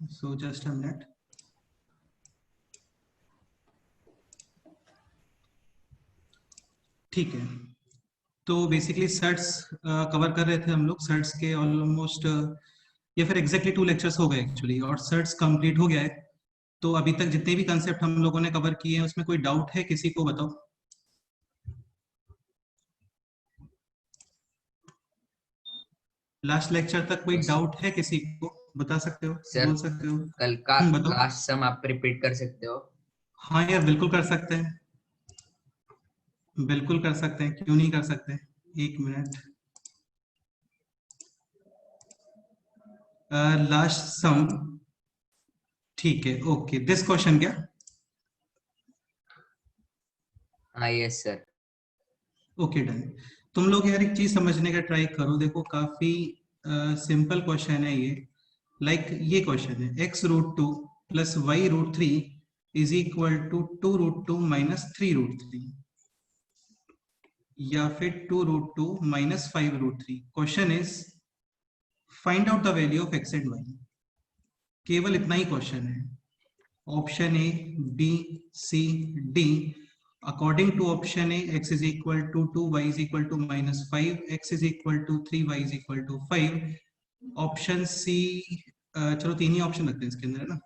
So just a minute. ठीक है, तो बेसिकली सर्ट्स कवर कर रहे थे हम लोग। सर्ट्स के ऑलमोस्ट या फिर एग्जैक्टली 2 लेक्चर्स हो गए एक्चुअली, और सर्ट्स कंप्लीट हो गया है। तो अभी तक जितने भी कंसेप्ट हम लोगों ने कवर किए हैं उसमें कोई डाउट है किसी को? बताओ। लास्ट लेक्चर तक कोई डाउट है किसी को? बता सकते हो, सर बोल सकते हो। कल का बताओ। लास्ट सम आप रिपीट कर सकते हो? हाँ यार, बिल्कुल कर सकते हैं, बिल्कुल कर सकते हैं, क्यों नहीं कर सकते। एक मिनट। लास्ट सम, ठीक है, ओके। दिस क्वेश्चन क्या? हाँ यस सर। Okay, done. तुम लोग यार एक चीज समझने का ट्राई करो, देखो काफी सिंपल क्वेश्चन है ये। ये क्वेश्चन है x√2 plus y√3 is equal to 2√2 minus 3√3, या फिर 2√2 minus 5√3। Question is find out the value of x and y। केवल इतना ही क्वेश्चन है। Option A, B, C, D. According to option A, x is equal to 2, y is equal to minus 5, x is equal to 3, y is equal to 5. Option C, चलो तीन ही option रखते हैं इसके अंदर, है ना।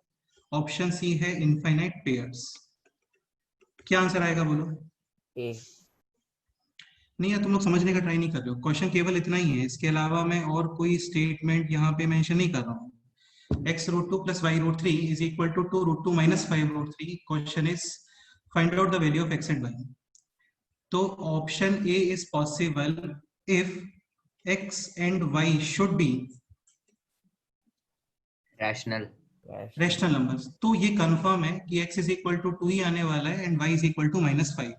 ऑप्शन सी है infinite pairs. क्या आंसर आएगा बोलो? ए। नहीं यार, तुम लोग समझने का ट्राई नहीं कर रहे हो। क्वेश्चन केवल इतना ही है, इसके अलावा मैं और कोई स्टेटमेंट यहाँ पे मेंशन नहीं कर रहा हूँ। x√2 plus y√3 is equal to 2√2 minus 5√3। Question is find out the value of x and y। तो option A is possible if x and y should be rational rational numbers. तो ये confirm है कि x is equal to 2 ही आने वाला है and y is equal to minus 5।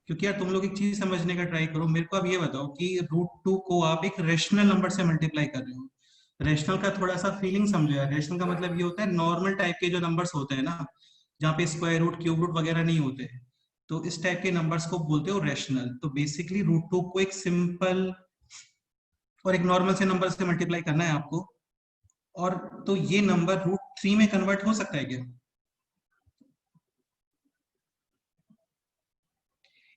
क्योंकि यार तुम लोग एक चीज समझने का ट्राई करो, मेरे को अब ये बताओ कि √2 को आप एक रेशनल नंबर से मल्टीप्लाई कर रहे हो। रेशनल का थोड़ा सा फीलिंग समझो यार। रेशनल का मतलब ये होता है नॉर्मल टाइप के जो नंबर्स होते हैं ना, जहाँ पे स्क्वायर रूट, क्यूब रूट वगैरह नहीं होते, तो इस टाइप के नंबर्स को बोलते हो रेशनल। तो बेसिकली √2 को एक सिंपल और एक नॉर्मल से नंबर से मल्टीप्लाई करना है आपको। और तो ये नंबर √3 में कन्वर्ट हो सकता है क्या?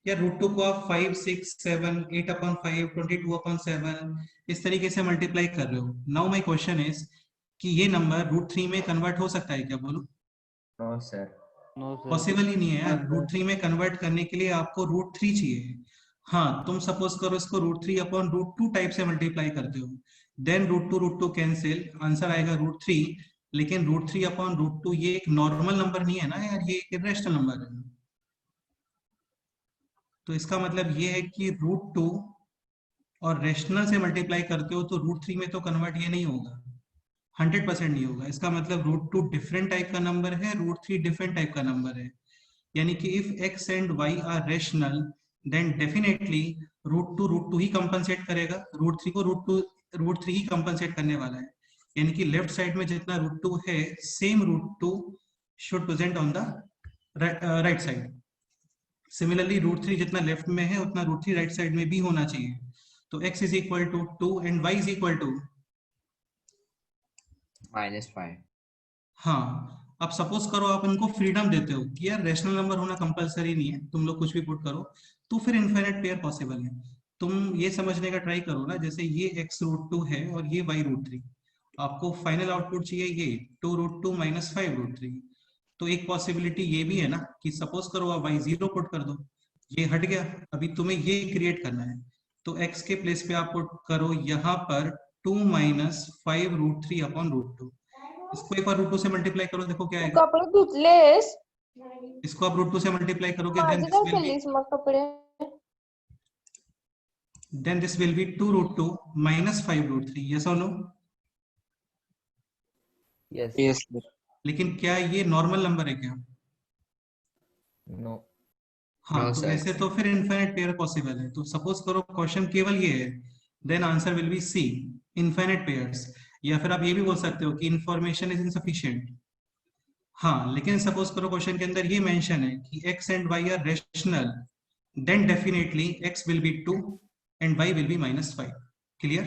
या √2 को आप 5, 6, 7, 8/5, 22/7 इस तरीके से मल्टीप्लाई कर रहे हो। नाउ माय क्वेश्चन इज कि ये नंबर √3 में कन्वर्ट हो सकता है क्या? बोलो। No sir. No sir. Possible ही नहीं है यार। √3 में कन्वर्ट करने के लिए आपको √3 चाहिए। हाँ, तुम सपोज करो इसको √3/√2 टाइप से मल्टीप्लाई करते हो, देन √2 कैंसिल, आंसर आएगा √3। लेकिन √3/√2 ये एक नॉर्मल नंबर नहीं है ना यार, ये एक इरेशनल नंबर है। तो इसका मतलब ये है कि √2 और रेशनल से मल्टीप्लाई करते हो तो √3 में तो कन्वर्ट ये नहीं होगा, 100% नहीं होगा। इसका मतलब √2 डिफरेंट टाइप का नंबर है, √3 डिफरेंट टाइप का नंबर है। यानी कि if x and y are rational, then definitely √2 ही कंपनसेट करेगा, √3 को √3 ही कंपनसेट करने वाला है। यानी कि लेफ्ट साइड में जितना √2 है, same √2 should present on the right side. Similarly √3 जितना लेफ्ट में है उतना √3 राइट साइड में भी होना चाहिए। तो x is equal to 2 and y is equal to -5। हाँ। अब सपोज करो आप इनको फ्रीडम देते हो कि यार रैशनल नंबर होना कंपलसरी नहीं है, तुम लोग कुछ भी पुट करो, तो फिर इनफाइनाइट पेयर पॉसिबल है। तुम ये समझने का ट्राई करो ना, जैसे ये x√2 है और ये y√3, आपको फाइनल आउटपुट चाहिए ये 2√2 माइनस 5√3। तो एक पॉसिबिलिटी ये भी है ना कि सपोज करो आप y0 पुट कर दो, ये हट गया, अभी तुम्हें ये क्रिएट करना है। तो x के प्लेस पे आप पुट करो यहाँ पर 2 माइनस 5√3/√2। इसको एक बार √2 से मल्टीप्लाई करो, देखो क्या तू आएगा। कपडे धुतलेस? इसको आप √2 से मल्टीप्लाई करोगे, माझे काय केलीस मग कपडे? Then this will be 2√2 minus 5√3। Yes और नो? यस। Yes sir. लेकिन क्या ये नॉर्मल नंबर है क्या? नो। हाँ, नो तो सर। ऐसे तो फिर इनफाइनाइट पेयर पॉसिबल है। तो सपोज करो क्वेश्चन केवल ये है, then answer will be C, infinite pairs. या फिर आप ये भी बोल सकते हो कि इंफॉर्मेशन इज इनसफिशिएंट। हाँ, लेकिन सपोज करो क्वेश्चन के अंदर ये मेंशन है कि x and y are rational, then definitely x will be 2 and y will be -5। Clear?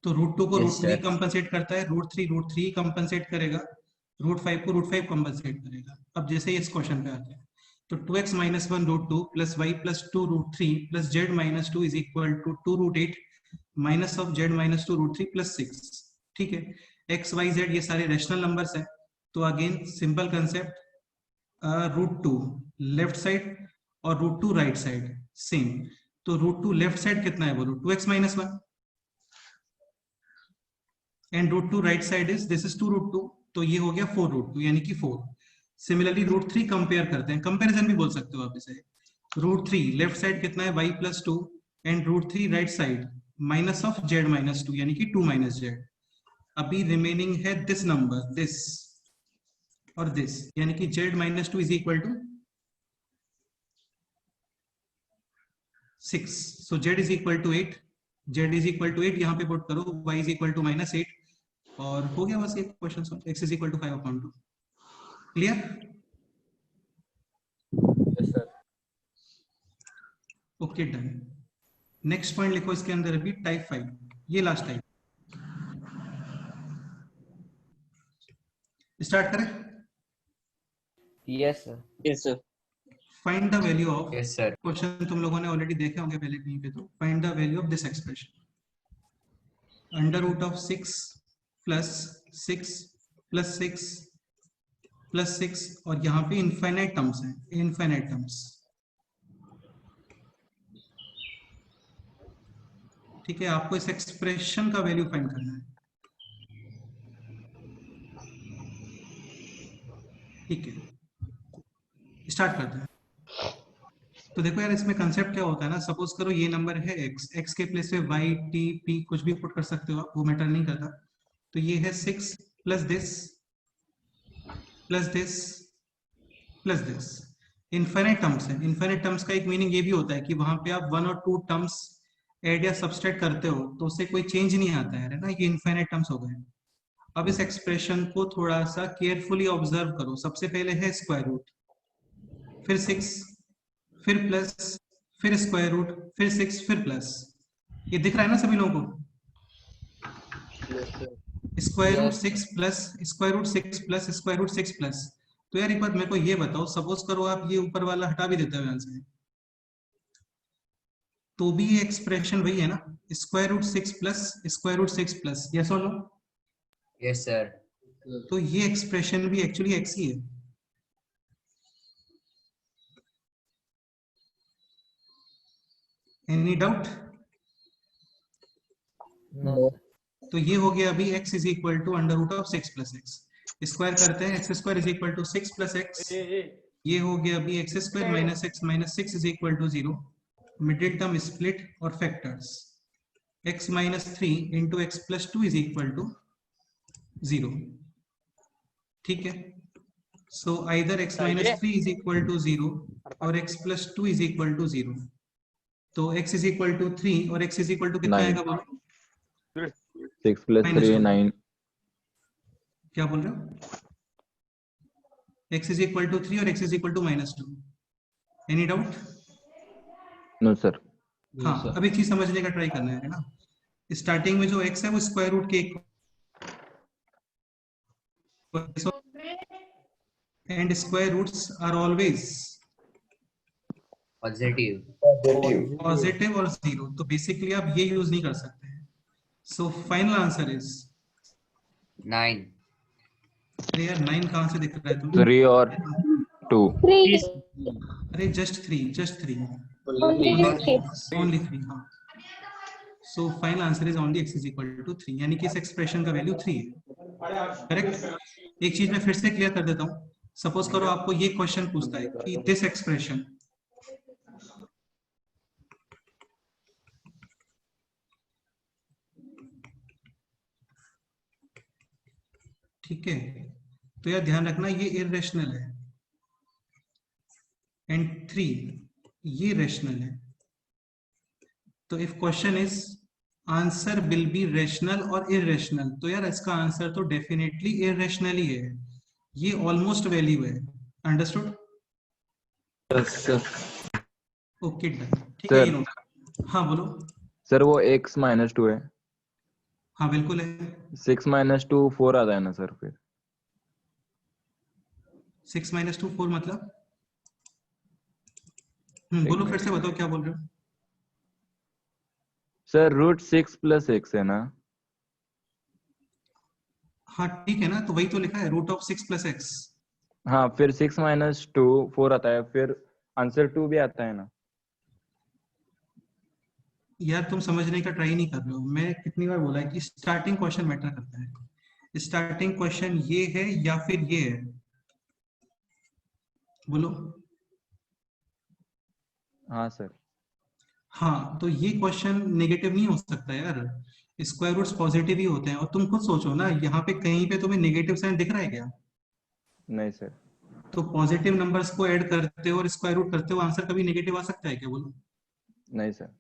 तो √2 को Yes, √3 sir. कंपनसेट करता है, √3 कंपनसेट करेगा, √5 को √5 कंपनसेट करेगा। अब जैसे इस क्वेश्चन पे आते हैं, तो 2x - 1 √2 + y + 2 √3 + z - 2 = 2 √8 minus of z - 2 √3 + 6। ठीक है, x y z ये सारे रेशनल नंबर्स हैं। तो again simple concept, √2 left side और √2 राइट साइड सेम। तो √2 लेफ्ट साइड कितना है बोलो, 2x - 1 and √2 right side is this is 2 √2, तो ये हो गया 4 √2 यानी कि 4। सिमिलरली √3 कंपेयर करते हैं, कंपैरिजन भी बोल सकते हो आप इसे। √3 लेफ्ट साइड कितना है y + 2 and √3 right side minus of z - 2 यानी कि 2 - z। अभी रिमेनिंग है दिस नंबर, दिस और दिस, यानी कि z - 2 is equal to 6। So z is equal to 8, z is equal to 8 यहाँ पे पुट करो, y इज इक्वल टू -8 और हो गया बस ये question solve. x is equal to 5/2। Clear? Yes, sir. Okay done. Next point लिखो इसके अंदर अभी, टाइप 5, ये लास्ट टाइप। स्टार्ट करें? Yes, sir. Yes, sir. Find the value of, Yes, sir. Question तुम लोगों ने ऑलरेडी देखे होंगे पहले कहीं पे, तो find the value of this expression, √6 + 6 + 6 + 6 और यहाँ पे इनफाइनाइट टर्म्स हैं, इनफाइनाइट टर्म्स। ठीक है, आपको इस एक्सप्रेशन का वैल्यू फाइंड करना है। ठीक है, स्टार्ट करते हैं। तो देखो यार, इसमें कंसेप्ट क्या होता है ना, सपोज करो ये नंबर है x के प्लेस पे y t p कुछ भी पुट कर सकते हो आप, वो मैटर नहीं करता। तो ये है 6 + this + this + this, infinite terms है। इनफाइनाइट टर्म्स का एक मीनिंग ये भी होता है कि वहां पे आप 1 और 2 टर्म्स ऐड या सब्सट्रैक्ट करते हो तो उससे कोई चेंज नहीं आता है ना, ये इनफाइनाइट टर्म्स हो गए। अब इस एक्सप्रेशन को थोड़ा सा केयरफुली ऑब्जर्व करो। सबसे पहले है स्क्वायर रूट, फिर 6, फिर प्लस, फिर स्क्वायर रूट, फिर 6, फिर प्लस। ये दिख रहा है ना सभी लोगों को? Square root 6 plus square root 6 plus square root 6 plus. तो यार एक बात मेरे को ये बताओ, सपोज करो आप ये ऊपर वाला हटा भी देते हो यहाँ से, तो भी ये एक्सप्रेशन वही है ना, square root 6 plus square root 6 plus, yes और नो? Yes, sir. तो ये एक्सप्रेशन भी एक्चुअली x ही है। Any doubt? No. तो ये हो गया अभी x is equal to √6 + x। Square करते हैं, x² is equal to 6 + x। ये हो गया अभी x² - x - 6 is equal to 0। Middle term split और factors, x - 3 × x + 2 is equal to 0। ठीक है, so either x - 3 is equal to 0 और x + 2 इज इक्वल टू 0। तो x इज इक्वल टू 3 और x इज इक्वल टू कितना 9. आएगा बोलो? 6 + 3 -2. 9. क्या बोल रहे हो? x इज इक्वल टू 3 और x is equal to -2। Any doubt? No, sir. हाँ, अब एक चीज समझने का ट्राई करना है ना। स्टार्टिंग में जो x है वो स्क्वायर रूट के and square roots are always Positive. Positive और 0, तो बेसिकली आप ये यूज नहीं कर सकते हैं। सो फाइनल आंसर इज, 9. अरे यार 9 कहाँ से दिख रहा है तुम्हें? 3 or 2. 3. अरे जस्ट 3 Only 3. ओनली 3। हाँ, so final answer is only x is equal to 3, यानी कि इस एक्सप्रेशन का वैल्यू 3 है। करेक्ट। एक चीज मैं फिर से क्लियर कर देता हूँ। सपोज करो आपको ये क्वेश्चन पूछता है कि दिस एक्सप्रेशन, ठीक है, तो यार ध्यान रखना ये इरेशनल है एंड 3 ये रेशनल है। तो if question is answer will B rational और इरेशनल, तो यार इसका आंसर तो डेफिनेटली इरेशनल ही है। ये ऑलमोस्ट वैल्यू है। Understood? Yes, sir. Okay done. ठीक है, Sir. ये नोट। हाँ बोलो। सर वो x - 2 है। हाँ बिल्कुल है। 6 माइनस 2 4 आता है ना सर फिर? 6 माइनस 2 4 मतलब एक बोलो फिर मिनट से बताओ क्या बोल रहे हो। सर, रूट 6 प्लस x है ना? हाँ ठीक है ना, तो वही तो लिखा है रूट ऑफ 6 प्लस एक्स। हाँ, फिर 6 माइनस 2 4 आता है, फिर आंसर 2 भी आता है ना? यार तुम समझने का ट्राई नहीं कर रहे हो। मैं कितनी बार बोला है कि स्टार्टिंग क्वेश्चन मैटर करता है। स्टार्टिंग क्वेश्चन ये है या फिर ये है, बोलो। हाँ सर। हाँ तो ये क्वेश्चन नेगेटिव नहीं हो सकता यार। स्क्वायर रूट्स पॉजिटिव ही होते हैं, और तुम खुद सोचो ना, यहाँ पे कहीं पे तुम्हें नेगेटिव साइन दिख रहा है क्या? नहीं सर। तो पॉजिटिव नंबर्स को ऐड करते हो और स्क्वायर रूट करते हो, आंसर कभी नेगेटिव आ सकता है क्या, बोलो। नहीं सर।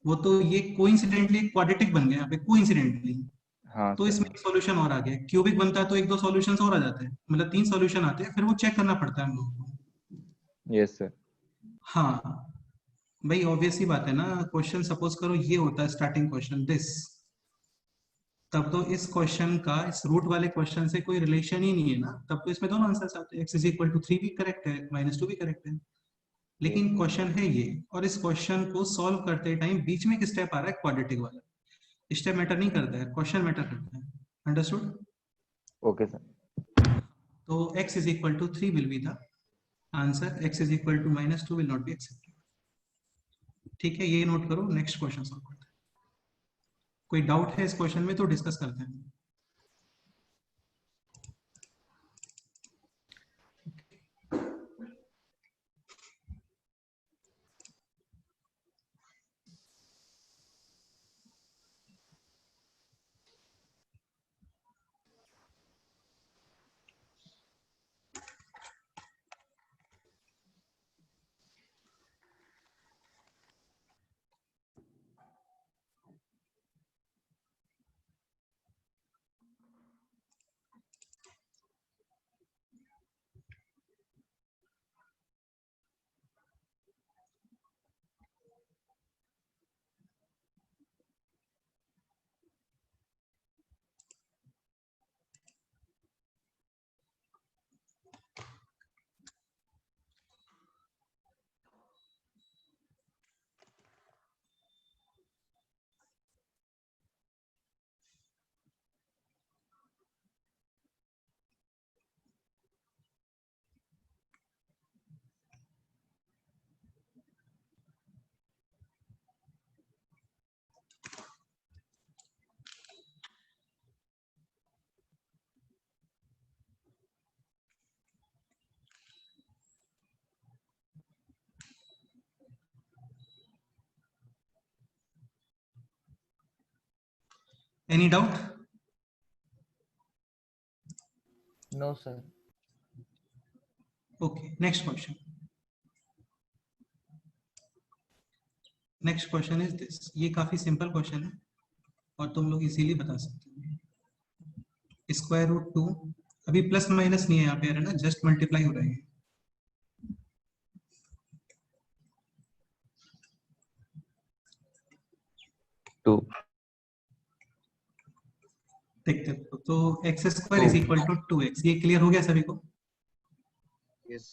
वो तो ये कोइंसिडेंटली क्वाड्रेटिक बन गया यहाँ पे, कोइंसिडेंटली। हाँ तो सर। इसमें सॉल्यूशन और आ गया। क्यूबिक बनता है तो एक दो सॉल्यूशंस और आ जाते हैं, मतलब 3 सॉल्यूशन आते हैं, फिर वो चेक करना पड़ता है हम लोगों को। Yes sir. हाँ भाई ऑब्वियस ही बात है ना। क्वेश्चन सपोज करो ये होता है स्टार्टिंग क्वेश्चन दिस, तब तो इस क्वेश्चन का इस रूट वाले क्वेश्चन से कोई रिलेशन ही नहीं है ना, तब तो इसमें दोनों आंसर्स आते हैं। एक्स इज इक्वल टू 3 भी करेक्ट है, -2 भी करेक्ट है। लेकिन क्वेश्चन है ये, और इस क्वेश्चन को सॉल्व करते टाइम बीच में एक स्टेप आ रहा है क्वाड्रेटिक वाला। स्टेप मैटर नहीं करता है, क्वेश्चन मैटर करता है। अंडरस्टूड? Okay sir. तो x is equal to 3 will be the answer. X is equal to -2 will not be accepted. ठीक है, ये नोट करो। नेक्स्ट क्वेश्चन सॉल्व करते हैं। कोई डाउट है इस क्वेश्चन में तो डिस्कस करते हैं। Any doubt? No, sir. Okay next question. Next question is this. ये काफी सिंपल क्वेश्चन है और तुम लोग इजीली बता सकते हो। स्क्वायर रूट 2, अभी प्लस माइनस नहीं है यहाँ पे, है ना, जस्ट मल्टीप्लाई हो रहा है। 2। देखते हो तो x square is equal to 2x, ये क्लियर हो गया सभी को? Yes.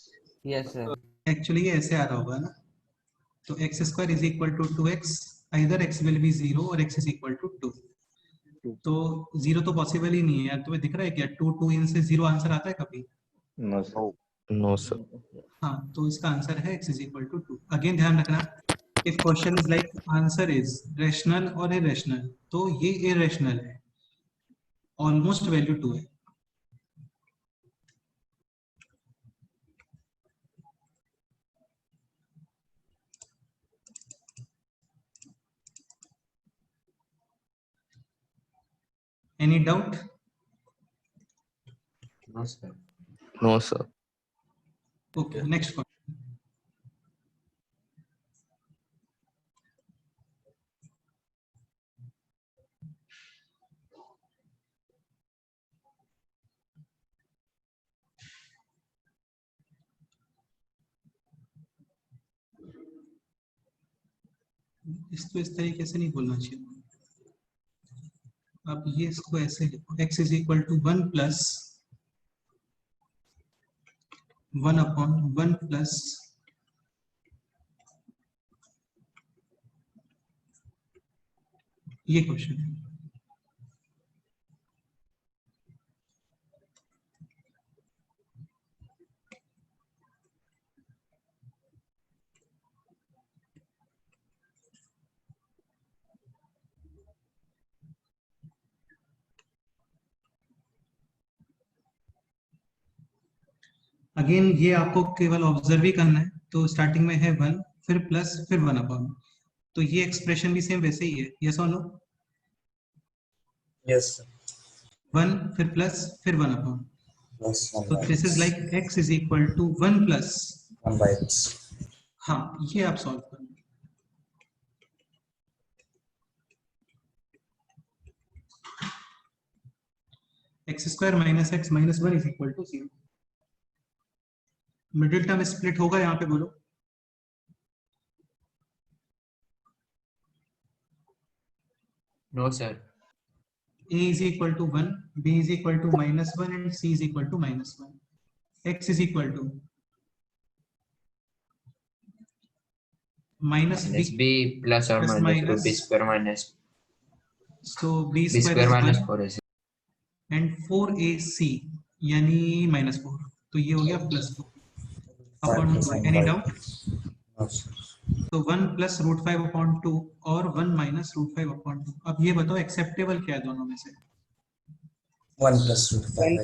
Yes, sir. एक्चुअली ये ऐसे आ रहा होगा ना, तो x square is equal to 2x, either x will be 0 और x इज इक्वल टू 2। तो 0 तो पॉसिबल ही नहीं है यार। तुम्हें दिख रहा है क्या 2 2 इन से 0 आंसर आता है कभी? No sir. No, sir. हाँ तो इसका आंसर है x is equal to 2। Again ध्यान रखना, if question is like answer is rational और इरेशनल, तो ये इरेशनल है, ऑलमोस्ट वैल्यू 2 है। Any doubt? No, sir. No, sir. Okay next question. इस तरीके से नहीं बोलना चाहिए। अब ये इसको ऐसे लिखो, x is equal to 1 plus 1/1 plus ये क्वेश्चन है। अगेन ये आपको केवल ऑब्जर्व ही करना है। तो स्टार्टिंग में है 1, फिर प्लस, फिर 1/, तो ये एक्सप्रेशन भी सेम वैसे ही है। यस और नो? Yes, sir. 1 फिर प्लस फिर 1/, Plus 1 तो by this is like x is equal to 1 plus, 1 by x. हाँ ये आप सॉल्व करो। X square minus x minus 1 is equal to 0। Middle term split होगा यहाँ पे, बोलो। No, sir. a is equal to 1, b is equal to -1 and c is equal to -1. x is equal to minus Minus b b plus or plus minus root b minus, square minus so b b square square is minus 1 4ac. and 4ac यानी -4, तो ये हो गया +4 upon 2। Any doubt? No, sir. तो 1 plus √5/2 और 1 minus √5/2। अब ये बताओ एक्सेप्टेबल क्या है दोनों में से? 1 plus root 5.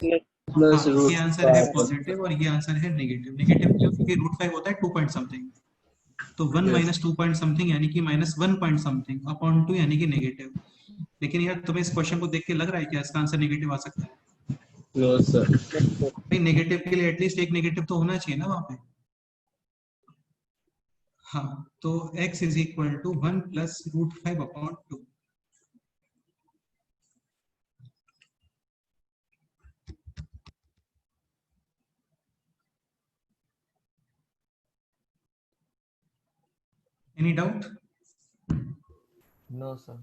हाँ, ये आंसर है पॉजिटिव और ये आंसर है नेगेटिव। नेगेटिव क्यों? क्योंकि √5 होता है 2 पॉइंट समथिंग, तो 1 माइनस 2 पॉइंट समथिंग यानी कि -1 पॉइंट समथिंग अपॉन 2 यानी कि नेगेटिव। लेकिन यार तुम्हें इस क्वेश्चन को देख के लग रहा है क्या इसका आंसर नेगेटिव आ सकता है? No, sir. भाई नेगेटिव के लिए एटलीस्ट एक नेगेटिव तो होना चाहिए ना वहां पे। हाँ, तो x is equal to 1 plus √5/2। Any doubt? No, sir.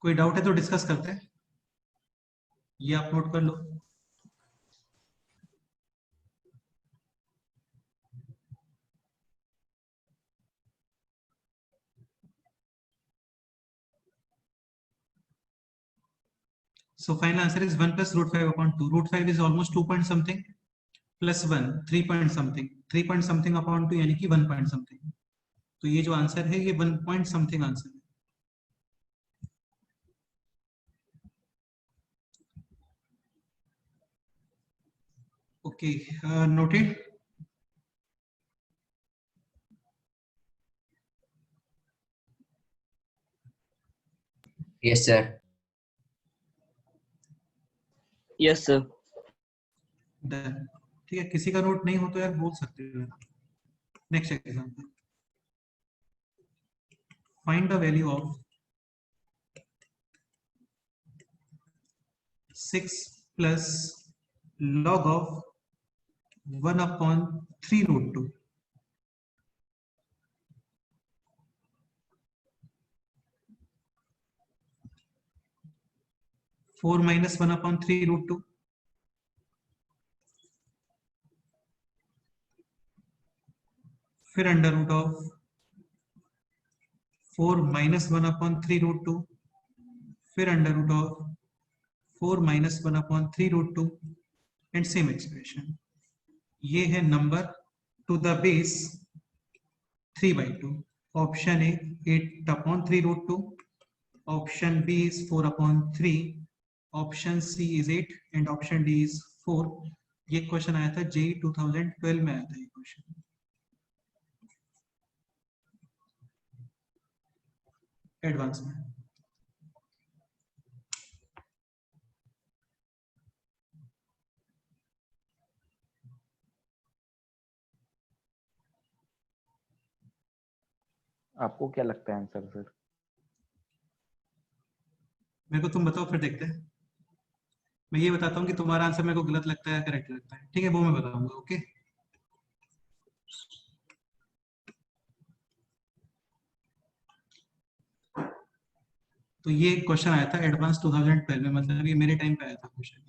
कोई डाउट है तो डिस्कस करते हैं, ये आप नोट कर लो। So final answer is 1 plus √5/2. √5 is almost 2 point something plus 1 3 point something, 3 point something upon 2 यानी कि 1 point something। तो ये जो आंसर है ये 1 point something आंसर है। Okay, noted? Yes, sir. Yes, sir. Done. ठीक है, किसी का नोट नहीं हो तो यार बोल सकते हो। Next example, find the value of 6 plus log of 1/3√2। 4 minus 1/3√2, फिर अंडर रूट ऑफ 4 minus 1/3√2, फिर under root of 4 minus 1/3√2 and same expression. ये है number to the base 3/2। Option A 8/3√2, option B is 4/3, option C is 8 and option D is 4। ये question आया था JEE 2012 में आया था ये क्वेश्चन, एडवांस में। आपको क्या लगता है आंसर सर? मेरे को तुम बताओ, फिर देखते हैं। मैं ये बताता हूँ कि तुम्हारा आंसर मेरे को गलत लगता है या करेक्ट लगता है, ठीक है? वो मैं बताऊंगा। ओके, तो ये क्वेश्चन आया था एडवांस 2012 में, मतलब ये मेरे टाइम पे आया था question.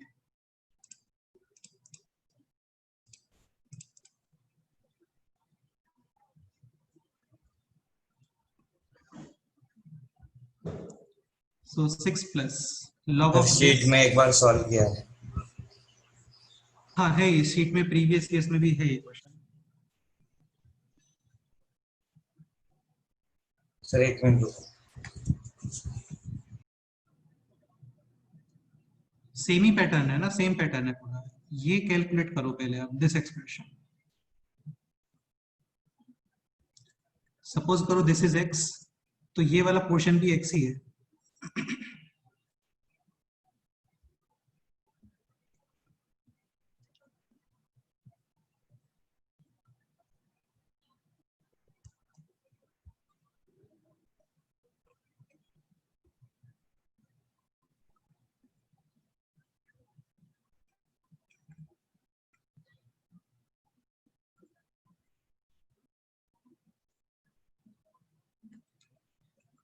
So 6 plus log sir of sheet में एक बार सॉल्व किया है। हाँ है, इस शीट में प्रीवियस ईयर्स में भी है ये क्वेश्चन। सर एक मिनट रुको। सेम ही पैटर्न है ना, सेम पैटर्न है पूरा। ये कैलकुलेट करो पहले आप, दिस एक्सप्रेशन। सपोज करो दिस इज एक्स, तो ये वाला पोर्शन भी एक्स ही है।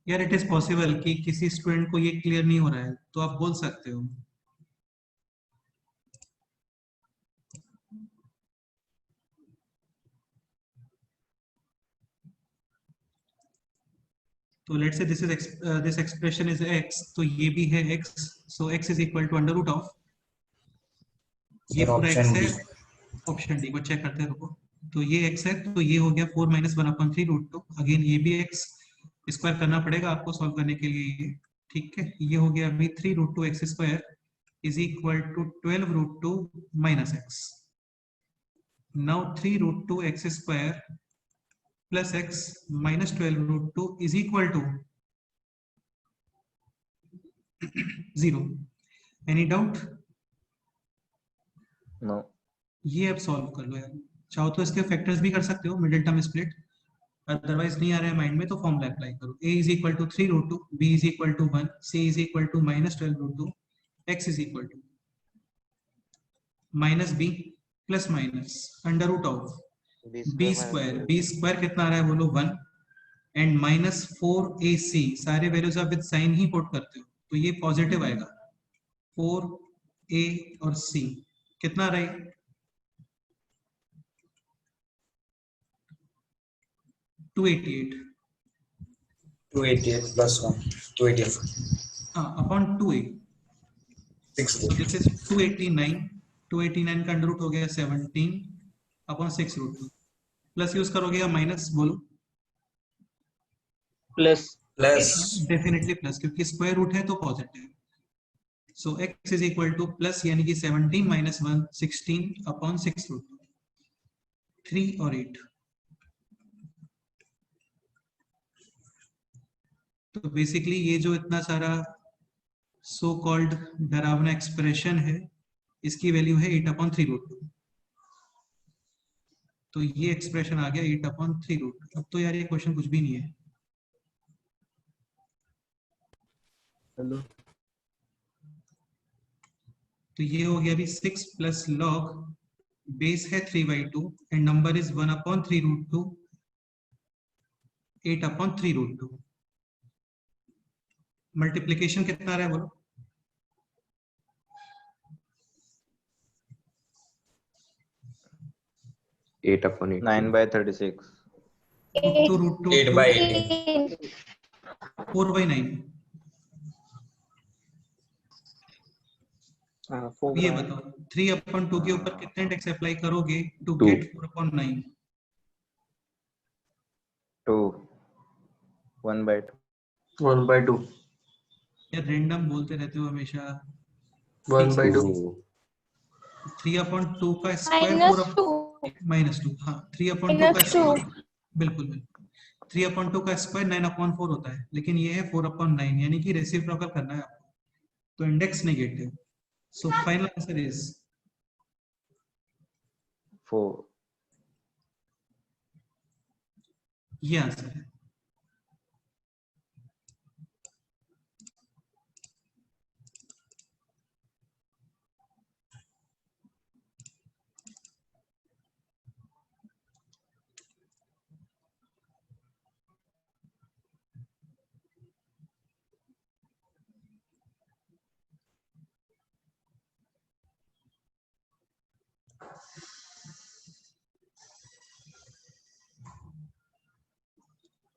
यार इट इज पॉसिबल कि किसी स्टूडेंट को ये क्लियर नहीं हो रहा है, तो आप बोल सकते हो। तो let's say this expression is x, तो ये भी है x, so x is equal to under root of, ये सर पूरा x ऑप्शन है। डी। ऑप्शन डी को चेक करते रहो। तो ये x है, तो ये हो गया 4 माइनस 1/3 रूट 2। अगेन ये भी x स्क्वायर करना पड़ेगा आपको सॉल्व करने के लिए ये, ठीक है? ये हो गया अभी 3 root 2 x square is equal to 12 root 2 minus x. Now 3 root 2 x square plus x minus 12 root 2 is equal to 0। Any doubt? No. ये अब सॉल्व कर लो यार। चाहो तो इसके फैक्टर्स भी कर सकते हो, मिडिल टर्म स्प्लिट। अदरवाइज नहीं आ रहा है माइंड में तो फॉर्मूला अप्लाई करो। a is equal to 3 root 2, b is equal to 1, c is equal to minus 12 root 2, x is equal to minus b plus minus under root of b square. b square कितना आ रहा है बोलो? 1 and minus 4ac। सारे values आप with sign he put करते हो, तो ये पॉजिटिव आएगा। 4a और c कितना रहा है? 288। 288 plus 1 288 हाँ, upon 2a। 6 So this is 289। 289 का अंडर रूट हो गया 17 अपॉन 6 रूट 2। प्लस यूज करोगे या माइनस? बोलो। plus प्लस डेफिनेटली प्लस, क्योंकि स्क्वायर रूट है तो positive. So x is equal two plus, यानी कि 17 माइनस 1 16 अपॉन 6 रूट 2, 3 और 8। तो बेसिकली ये जो इतना सारा सो कॉल्ड डरावना एक्सप्रेशन है, इसकी वैल्यू है 8/3 रूट 2। तो ये एक्सप्रेशन आ गया 8/3 रूट 2। अब तो यार ये क्वेश्चन कुछ भी नहीं है। हेलो। तो ये हो गया अभी 6 प्लस लॉग, बेस है 3/2 and number is 1/3 root 2, 8/3 root 2। Multiplication कितना आ रहा है बोलो? 8/8. 9/36. Root 2 root 2 8 by 18 4/9। ये बताओ 3/2 के ऊपर कितने टैक्स अप्लाई करोगे टू 2. गेट 4/9? 2. 1/2. 1/2. यार रैंडम बोलते रहते हो हमेशा। 1/2. 3/2 का स्क्वायर -2 हाँ 3/2 का स्क्वायर बिल्कुल बिल्कुल 3/2 का स्क्वायर 9/4 होता है, लेकिन ये है 4/9, यानी कि रेसिप्रोकल करना है आपको, तो index negative. So final answer is 4. ये आंसर है।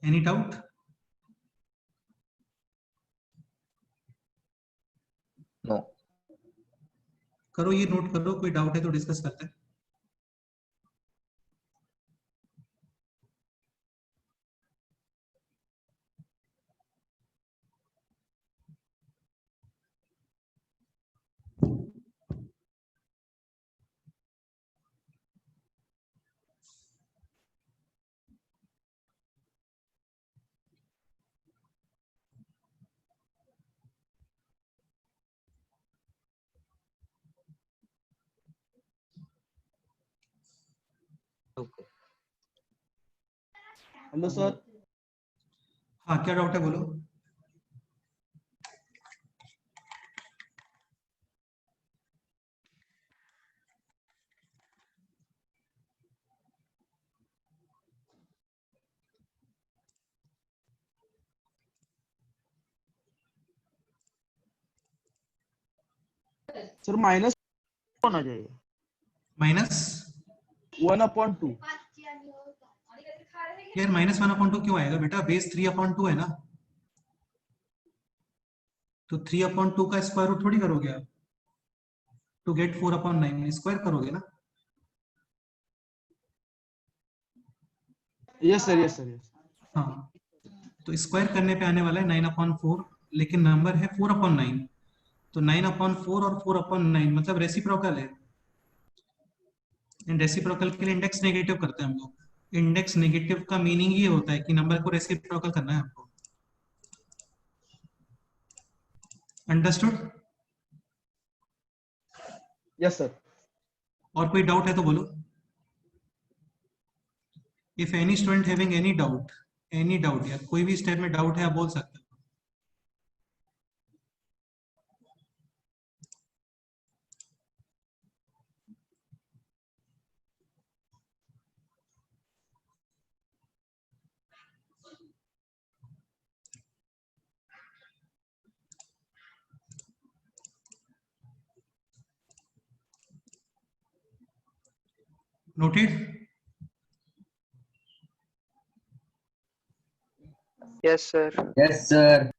Any doubt? No. करो, ये नोट करो, कोई डाउट है तो डिस्कस करते हैं. Hello sir. हाँ, क्या डाउट है बोलो. सर माइनस होना चाहिए. -1/2. 1/2. यार -1/2 क्यों आएगा बेटा? बेस 3/2 है ना, तो 3/2 का स्क्वायर रूट थोड़ी करोगे आप. टू गेट 4/9 स्क्वायर करोगे ना. Yes sir, yes sir, yes. हाँ, तो स्क्वायर करने पे आने वाला है 9/4, लेकिन नंबर है 4/9. तो 9/4 और 4/9 मतलब रेसिप्रोकल है. रेसिप्रोकल के लिए इंडेक्स नेगेटिव करते हैं हम लोग. इंडेक्स नेगेटिव का मीनिंग ये होता है कि नंबर को रेसिप्रोकल करना है आपको. अंडरस्टूड? Yes sir. और कोई डाउट है तो बोलो. If any student having any doubt या कोई भी स्टेप में डाउट है आप बोल सकते हो. Noted? Yes, sir. Yes, sir.